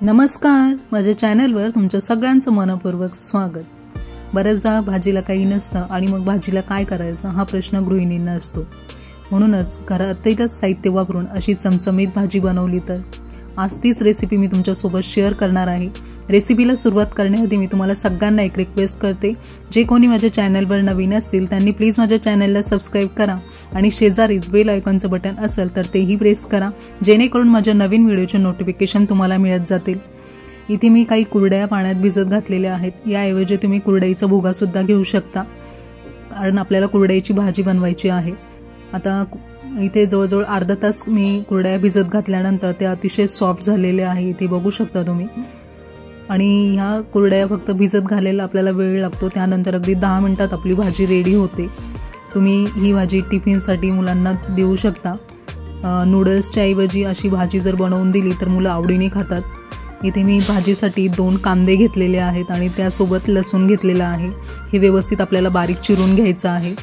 नमस्कार, माझ्या चॅनलवर तुमच्या सगळ्यांचं मनपूर्वक स्वागत। बरेचदा भाजीला काही नसतं आणि मग भाजीला काय करायचं हा प्रश्न गृहिणींना असतो। म्हणूनच घरातीलच साहित्य वापरून अशी चमचमीत भाजी बनवली तर आज तीच रेसिपी मी तुमच्यासोबत शेअर करणार आहे। रेसिपीला सुरुवात करण्याआधी मी तुम्हाला सगळ्यांना एक रिक्वेस्ट करते, जे कोणी माझ्या चॅनलवर नवीन असतील त्यांनी प्लीज माझ्या चॅनलला सबस्क्राइब करा आणि शेजारीच बेल आयकॉनचं बटन असेल तर तेही प्रेस करा, जेणेकरून माझ्या नवीन व्हिडिओचे नोटिफिकेशन तुम्हाला मिळत जातील। इथे मी काही कुरडया पाण्यात भिजत घातलेल्या आहेत, याऐवजी तुम्ही कुरडईचा भुगा सुद्धा घेऊ शकता, कारण आपल्याला कुरडईची भाजी बनवायची आहे। आता इथे जवळजवळ अर्धा तास मी कुरडया भिजत घातल्यानंतर ते अतिशय सॉफ्ट झालेले आहे, इथे बघू शकता तुम्ही। आणि ह्या कुरडया फक्त भिजत घालायला आपल्याला वेळ लागतो, त्यानंतर अगदी 10 मिनिटात आपली भाजी रेडी होते। तुम्ही ही भाजी टिफिनसाठी मुलांना देऊ शकता। नूडल्सच्या ऐवजी अशी भाजी जर बनवून दिली तर मुलं आवडीने खातात। इथे मी भाजीसाठी 2 कांदे घेतलेले आहेत आणि त्यासोबत लसूण घेतलेला आहे, हे व्यवस्थित आपल्याला बारीक चिरून घ्यायचं आहे।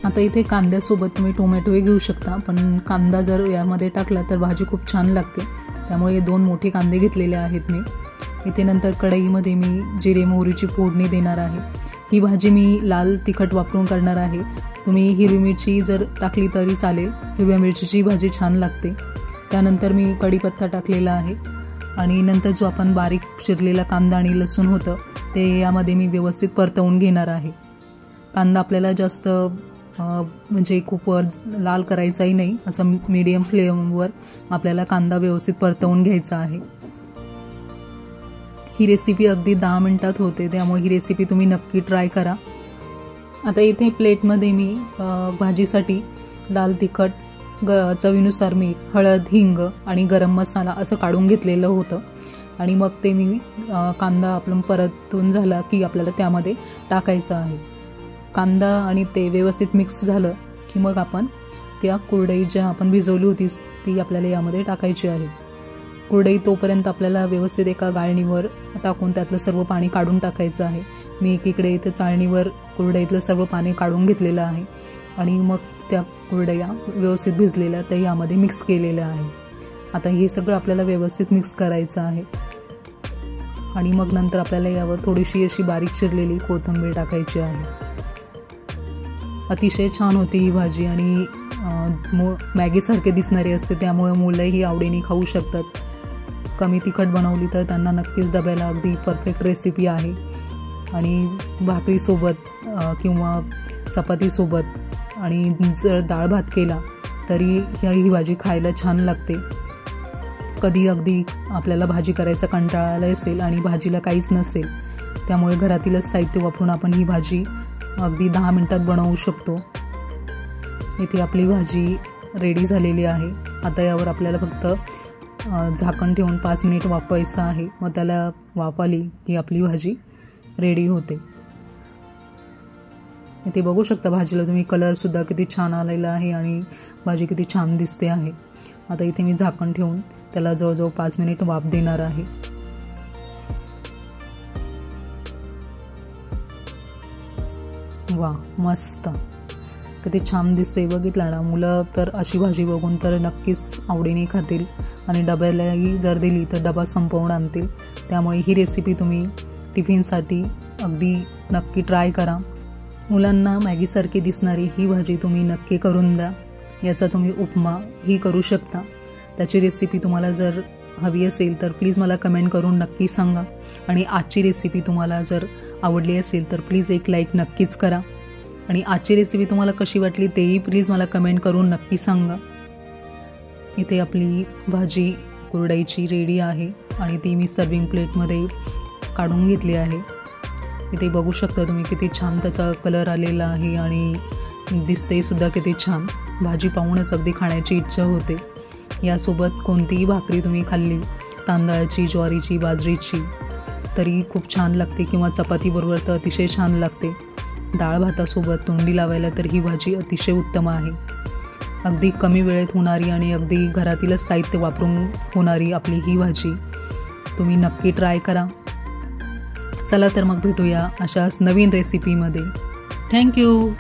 आता इथे कांद्यासोबत तुम्ही टोमॅटोही घेऊ शकता, पण कांदा जर यामध्ये टाकला तर भाजी खूप छान लागते, त्यामुळे 2 मोठे कांदे घेतलेले आहेत मी। इथे नंतर कढईमध्ये मी जिरे मोहरीची फोडणी देणार आहे। ही भाजी मी लाल तिखट वापरून करणार आहे, तुम्ही हिरवी मिरची जर टाकली तरी चालेल, हिरव्या मिरचीची भाजी छान लागते। त्यानंतर मी कढीपत्ता टाकलेला आहे आणि नंतर जो आपण बारीक चिरलेला कांदा आणि लसूण होतं ते यामध्ये मी व्यवस्थित परतवून घेणार आहे। कांदा आपल्याला जास्त म्हणजे खूप लाल करायचाही नाही, असं मीडियम फ्लेमवर आपल्याला कांदा व्यवस्थित परतवून घ्यायचा आहे। ही रेसिपी अगदी 10 मिनिटात होते, त्यामुळे ही रेसिपी तुम्ही नक्की ट्राय करा। आता इथे प्लेटमध्ये मी भाजीसाठी लाल तिखट, चवीनुसार मीठ, हळद, हिंग आणि गरम मसाला असं काढून घेतलेलं होतं आणि मग ते मी कांदा आपण परतून झाला की आपल्याला त्यामध्ये टाकायचं आहे। कांदा आणि ते व्यवस्थित मिक्स झालं की मग आपण त्या कुरडई ज्या आपण भिजवली होती ती आपल्याला यामध्ये टाकायची आहे। कुरडई तोपर्यंत आपल्याला व्यवस्थित एका गाळणीवर टाकून त्यातलं सर्व पाणी काढून टाकायचं आहे। मी एकीकडे इथे चाळणीवर कुरडईतलं सर्व पाणी काढून घेतलेलं आहे आणि मग त्या कुरडया व्यवस्थित भिजलेल्या त्या यामध्ये मिक्स केलेल्या आहे। आता हे सगळं आपल्याला व्यवस्थित मिक्स करायचं आहे आणि मग नंतर आपल्याला यावर थोडीशी अशी बारीक चिरलेली कोथिंबीर टाकायची आहे। अतिशय छान होती ही भाजी आणि मॅगीसारखे दिसणारी असते, त्यामुळे मुलंही आवडीने खाऊ शकतात। कमी तिखट बनवली तर त्यांना नक्कीच डब्याला अगदी परफेक्ट रेसिपी आहे आणि भाकरीसोबत किंवा चपातीसोबत आणि जर डाळ भात केला तरी ही भाजी खायला छान लागते। कधी अगदी आपल्याला भाजी करायचा कंटाळा आला असेल आणि भाजीला काहीच नसेल, त्यामुळे घरातीलच साहित्य वापरून आपण ही भाजी अगदी 10 मिनिटात बनवू शकतो। इथे आपली भाजी रेडी झालेली आहे। आता यावर आपल्याला फक्त झाकण ठेवून 5 मिनिट वाफवायचं आहे, मग त्याला वाफ आली की आपली भाजी रेडी होते। इथे बघू शकता भाजीला तुम्ही कलरसुद्धा किती छान आलेला आहे आणि भाजी किती छान दिसते आहे। आता इथे मी झाकण ठेवून त्याला जवळजवळ 5 मिनिट वाफ देणार आहे। वा, मस्त, किती छान दिसते, बघितलं ना। मुलं तर अशी भाजी बघून तर नक्कीच आवडीने खातील आणि डब्यालाही जर दिली तर डबा संपवून आणतील, त्यामुळे ही रेसिपी तुम्ही टिफिनसाठी अगदी नक्की ट्राय करा। मुलांना मॅगीसारखी दिसणारी ही भाजी तुम्ही नक्की करून द्या। याचा तुम्ही उपमा ही करू शकता। त्याची रेसिपी तुम्हाला जर हवी असेल तर प्लीज मला कमेंट करून नक्की सांगा आणि आजची रेसिपी तुम्हाला जर आवडली असेल तर प्लीज एक लाईक नक्कीच करा आणि आजची रेसिपी तुम्हाला कशी वाटली तेही प्लीज मला कमेंट करून नक्की सांगा। इथे आपली भाजी कुरडईची रेडी आहे आणि ती मी सर्विंग प्लेटमध्ये काढून घेतली आहे। इथे बघू शकता तुम्ही किती छान त्याचा कलर आलेला आहे आणि दिसते सुद्धा किती छान। भाजी पाहूनच अगदी खाण्याची इच्छा होते। यासोबत कोणतीही भाकरी तुम्ही खाल्ली, तांदळाची, ज्वारीची, बाजरीची, तरी खूप छान लागते किंवा चपातीबरोबर तर अतिशय छान लागते। डाळ भातासोबत तोंडी लावायला तर ही भाजी अतिशय उत्तम आहे। अगदी कमी वेळेत होणारी आणि अगदी घरातीलच साहित्य वापरून होणारी आपली ही भाजी तुम्ही नक्की ट्राय करा। चला तर मग भेटूया अशाच नवीन रेसिपीमध्ये। थँक्यू।